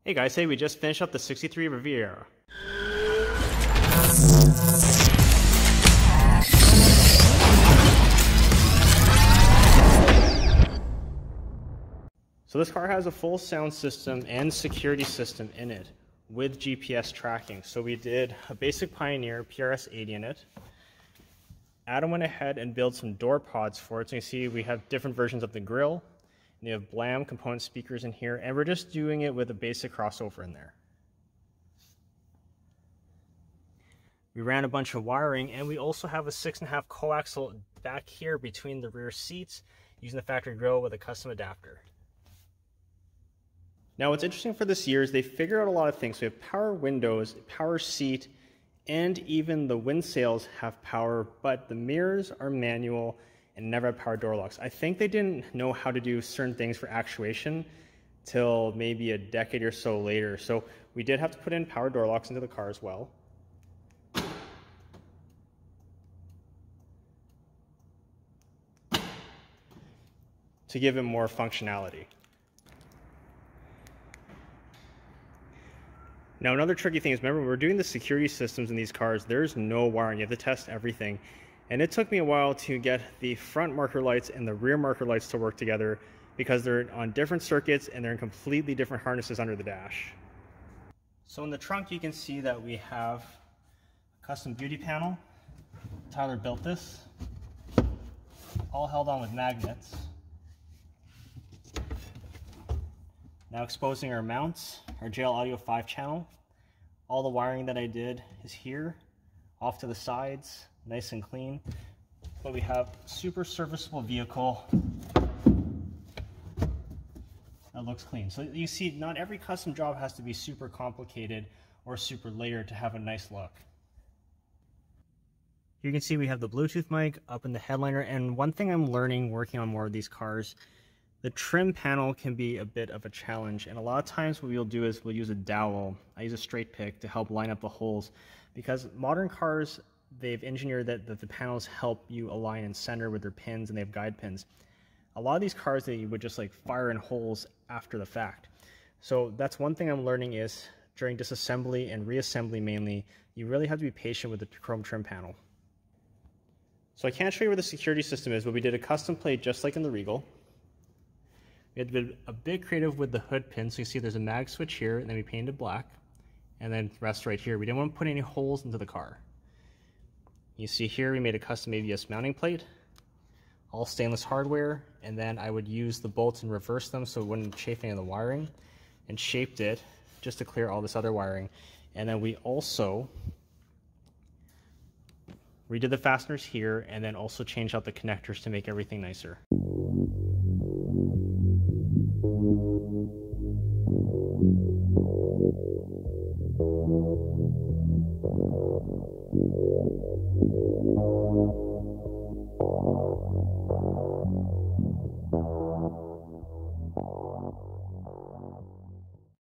Hey guys, we just finished up the 63 Riviera. So this car has a full sound system and security system in it with GPS tracking. So we did a basic Pioneer PRS-80 in it. Adam went ahead and built some door pods for it. So you see we have different versions of the grille. And you have Blam component speakers in here, and we're just doing it with a basic crossover in there. We ran a bunch of wiring, and we also have a 6.5 coaxial back here between the rear seats using the factory grille with a custom adapter. Now what's interesting for this year is they figured out a lot of things. We have power windows, power seat, and even the wind sails have power, but the mirrors are manual and never had power door locks. I think they didn't know how to do certain things for actuation till maybe a decade or so later. So we did have to put in power door locks into the car as well. To give it more functionality. Now another tricky thing is, remember, when we're doing the security systems in these cars, there's no wiring. You have to test everything. And it took me a while to get the front marker lights and the rear marker lights to work together because they're on different circuits and they're in completely different harnesses under the dash. So in the trunk you can see that we have a custom beauty panel. Tyler built this, all held on with magnets. Now exposing our mounts, our JL Audio 5 channel. All the wiring that I did is here, off to the sides, nice and clean. But we have super serviceable vehicle that looks clean. So you see, not every custom job has to be super complicated or super layered to have a nice look. You can see we have the Bluetooth mic up in the headliner, and one thing I'm learning working on more of these cars, the trim panel can be a bit of a challenge, and a lot of times what we'll do is we'll use a dowel. I use a straight pick to help line up the holes, because modern cars, they've engineered that the panels help you align and center with their pins, and they have guide pins. A lot of these cars, they would just like fire in holes after the fact. So that's one thing I'm learning is during disassembly and reassembly mainly, you really have to be patient with the chrome trim panel. So I can't show you where the security system is, but we did a custom plate just like in the Regal. We had to be a bit creative with the hood pin, so you see there's a mag switch here, and then we painted black, and then the rest right here. We didn't want to put any holes into the car. You see here we made a custom ABS mounting plate, all stainless hardware, and then I would use the bolts and reverse them so it wouldn't chafe any of the wiring, and shaped it just to clear all this other wiring. And then we also redid the fasteners here, and then also changed out the connectors to make everything nicer.